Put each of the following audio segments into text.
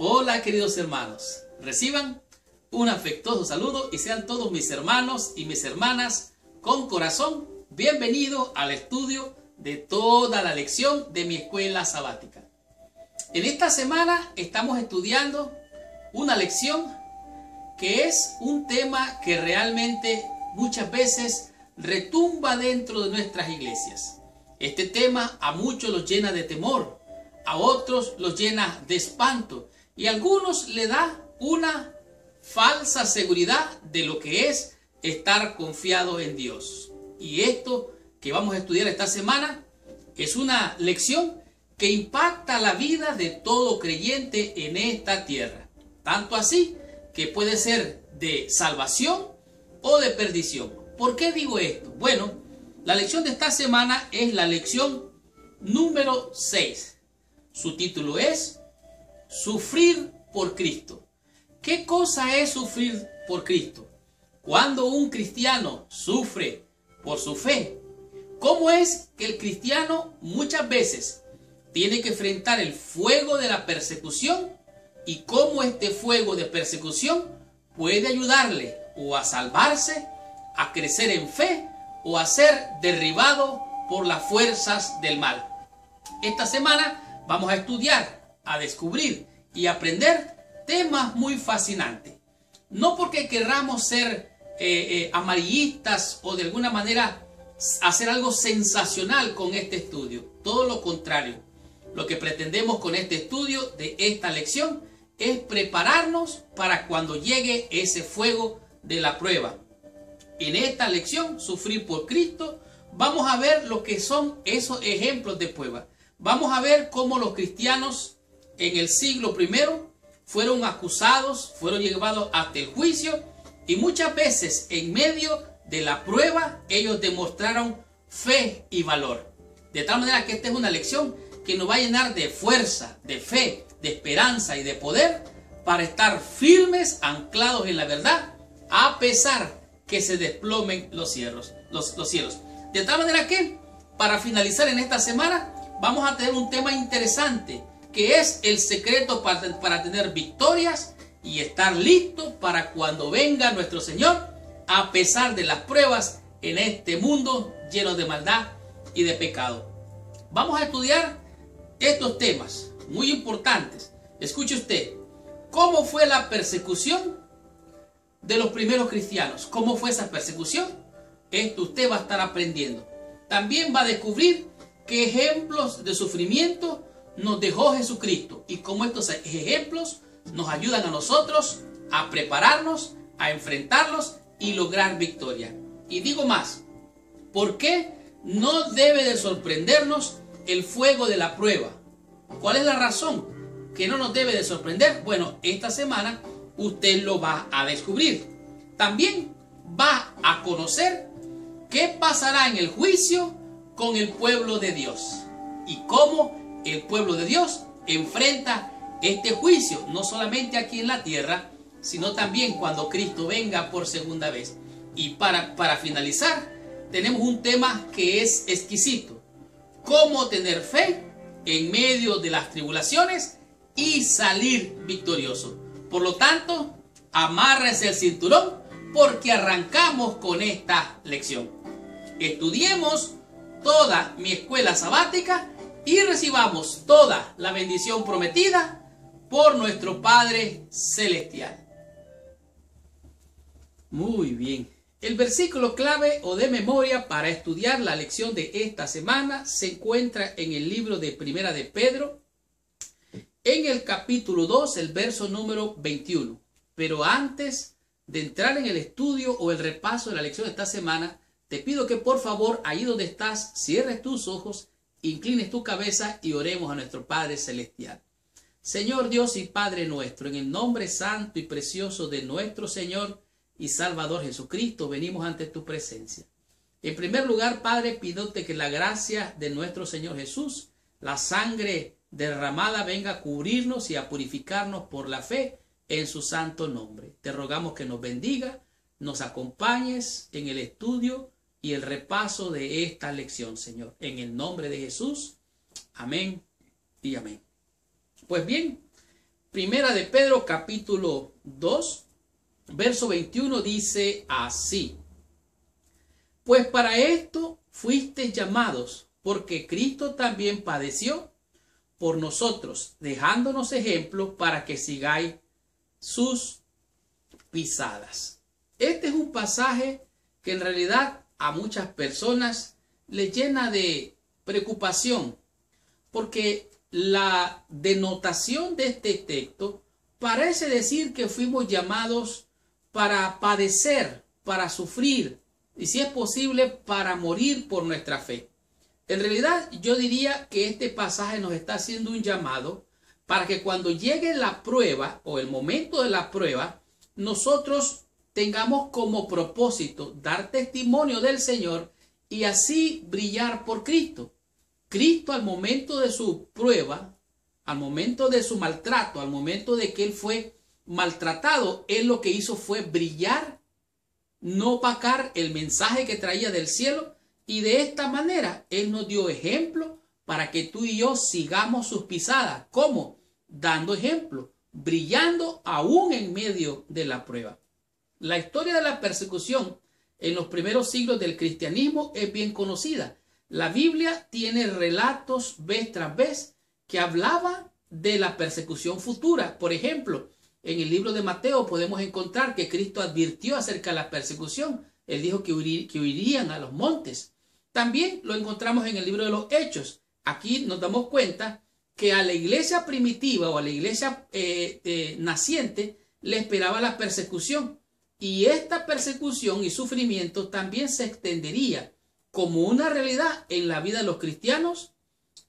Hola queridos hermanos, reciban un afectuoso saludo y sean todos mis hermanos y mis hermanas con corazón bienvenidos al estudio de toda la lección de mi escuela sabática. En esta semana estamos estudiando una lección que es un tema que realmente muchas veces retumba dentro de nuestras iglesias. Este tema a muchos los llena de temor, a otros los llena de espanto y a algunos le da una falsa seguridad de lo que es estar confiado en Dios. Y esto que vamos a estudiar esta semana es una lección que impacta la vida de todo creyente en esta tierra. Tanto así que puede ser de salvación o de perdición. ¿Por qué digo esto? Bueno, la lección de esta semana es la lección número 6. Su título es Sufrir por Cristo. ¿Qué cosa es sufrir por Cristo? Cuando un cristiano sufre por su fe, ¿cómo es que el cristiano muchas veces tiene que enfrentar el fuego de la persecución y cómo este fuego de persecución puede ayudarle o a salvarse, a crecer en fe o a ser derribado por las fuerzas del mal? Esta semana vamos a estudiar, a descubrir y aprender temas muy fascinantes. No porque querramos ser amarillistas o de alguna manera hacer algo sensacional con este estudio. Todo lo contrario. Lo que pretendemos con este estudio de esta lección es prepararnos para cuando llegue ese fuego de la prueba. En esta lección, Sufrir por Cristo, vamos a ver lo que son esos ejemplos de prueba. Vamos a ver cómo los cristianos en el siglo I fueron acusados, fueron llevados hasta el juicio y muchas veces en medio de la prueba ellos demostraron fe y valor. De tal manera que esta es una lección que nos va a llenar de fuerza, de fe, de esperanza y de poder para estar firmes, anclados en la verdad, a pesar que se desplomen los cielos. De tal manera que, para finalizar en esta semana, vamos a tener un tema interesante, que es el secreto para tener victorias y estar listos para cuando venga nuestro Señor, a pesar de las pruebas en este mundo lleno de maldad y de pecado. Vamos a estudiar estos temas muy importantes. Escuche usted, ¿cómo fue la persecución de los primeros cristianos? ¿Cómo fue esa persecución? Esto usted va a estar aprendiendo. También va a descubrir qué ejemplos de sufrimiento nos dejó Jesucristo y cómo estos ejemplos nos ayudan a nosotros a prepararnos, a enfrentarlos y lograr victoria. Y digo más, ¿por qué no debe de sorprendernos el fuego de la prueba? ¿Cuál es la razón que no nos debe de sorprender? Bueno, esta semana usted lo va a descubrir. También va a conocer qué pasará en el juicio con el pueblo de Dios y cómo el pueblo de Dios enfrenta este juicio, no solamente aquí en la tierra, sino también cuando Cristo venga por segunda vez. Y para finalizar, tenemos un tema que es exquisito: cómo tener fe en medio de las tribulaciones y salir victorioso. Por lo tanto, amárrese el cinturón porque arrancamos con esta lección. Estudiemos toda mi escuela sabática y recibamos toda la bendición prometida por nuestro Padre Celestial. Muy bien. El versículo clave o de memoria para estudiar la lección de esta semana se encuentra en el libro de Primera de Pedro, en el capítulo 2, el verso número 21. Pero antes de entrar en el estudio o el repaso de la lección de esta semana, te pido que por favor, ahí donde estás, cierres tus ojos, inclines tu cabeza y oremos a nuestro Padre Celestial. Señor Dios y Padre nuestro, en el nombre santo y precioso de nuestro Señor y Salvador Jesucristo, venimos ante tu presencia. En primer lugar, Padre, pídote que la gracia de nuestro Señor Jesús, la sangre derramada, venga a cubrirnos y a purificarnos por la fe en su santo nombre. Te rogamos que nos bendiga, nos acompañes en el estudio y el repaso de esta lección, Señor. En el nombre de Jesús. Amén y amén. Pues bien, Primera de Pedro capítulo 2, verso 21 dice así: pues para esto fuisteis llamados, porque Cristo también padeció por nosotros, dejándonos ejemplo para que sigáis sus pisadas. Este es un pasaje que en realidad a muchas personas les llena de preocupación, porque la denotación de este texto parece decir que fuimos llamados para padecer, para sufrir y, si es posible, para morir por nuestra fe. En realidad, yo diría que este pasaje nos está haciendo un llamado para que cuando llegue la prueba o el momento de la prueba, nosotros tengamos como propósito dar testimonio del Señor y así brillar por Cristo. Cristo, al momento de su prueba, al momento de su maltrato, al momento de que Él fue maltratado, Él lo que hizo fue brillar, no opacar el mensaje que traía del cielo, y de esta manera Él nos dio ejemplo para que tú y yo sigamos sus pisadas. ¿Cómo? Dando ejemplo, brillando aún en medio de la prueba. La historia de la persecución en los primeros siglos del cristianismo es bien conocida. La Biblia tiene relatos vez tras vez que hablaban de la persecución futura. Por ejemplo, en el libro de Mateo podemos encontrar que Cristo advirtió acerca de la persecución. Él dijo que huirían a los montes. También lo encontramos en el libro de los Hechos. Aquí nos damos cuenta que a la iglesia primitiva o a la iglesia naciente le esperaba la persecución. Y esta persecución y sufrimiento también se extendería como una realidad en la vida de los cristianos,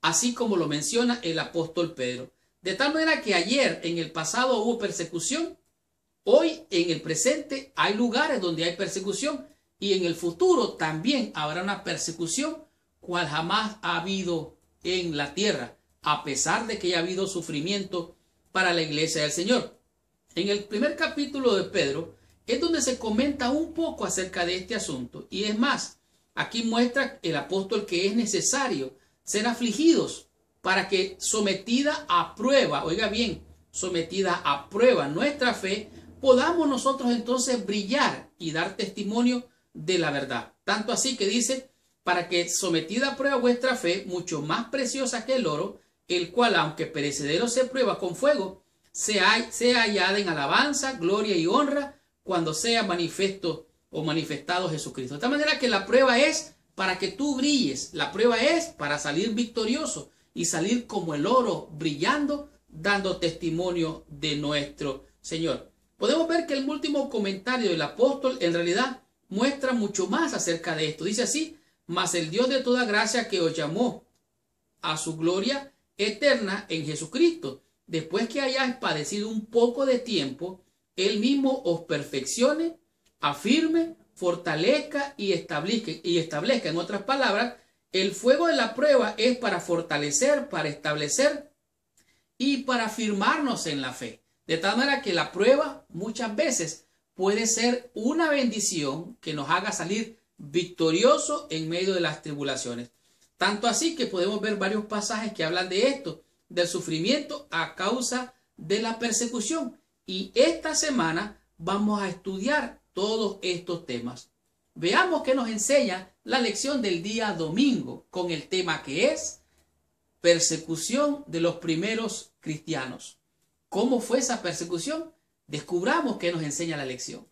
así como lo menciona el apóstol Pedro. De tal manera que ayer, en el pasado, hubo persecución. Hoy, en el presente, hay lugares donde hay persecución. Y en el futuro también habrá una persecución cual jamás ha habido en la tierra, a pesar de que haya habido sufrimiento para la iglesia del Señor. En el primer capítulo de Pedro es donde se comenta un poco acerca de este asunto. Y es más, aquí muestra el apóstol que es necesario ser afligidos para que, sometida a prueba, oiga bien, sometida a prueba nuestra fe, podamos nosotros entonces brillar y dar testimonio de la verdad. Tanto así que dice, para que sometida a prueba vuestra fe, mucho más preciosa que el oro, el cual, aunque perecedero se prueba con fuego, sea hallada en alabanza, gloria y honra cuando sea manifiesto o manifestado Jesucristo. De tal manera que la prueba es para que tú brilles. La prueba es para salir victorioso y salir como el oro, brillando, dando testimonio de nuestro Señor. Podemos ver que el último comentario del apóstol en realidad muestra mucho más acerca de esto. Dice así: mas el Dios de toda gracia, que os llamó a su gloria eterna en Jesucristo, después que hayáis padecido un poco de tiempo, Él mismo os perfeccione, afirme, fortalezca y establezca. En otras palabras, el fuego de la prueba es para fortalecer, para establecer y para afirmarnos en la fe. De tal manera que la prueba muchas veces puede ser una bendición que nos haga salir victorioso en medio de las tribulaciones. Tanto así que podemos ver varios pasajes que hablan de esto, del sufrimiento a causa de la persecución. Y esta semana vamos a estudiar todos estos temas. Veamos qué nos enseña la lección del día domingo con el tema que es persecución de los primeros cristianos. ¿Cómo fue esa persecución? Descubramos qué nos enseña la lección.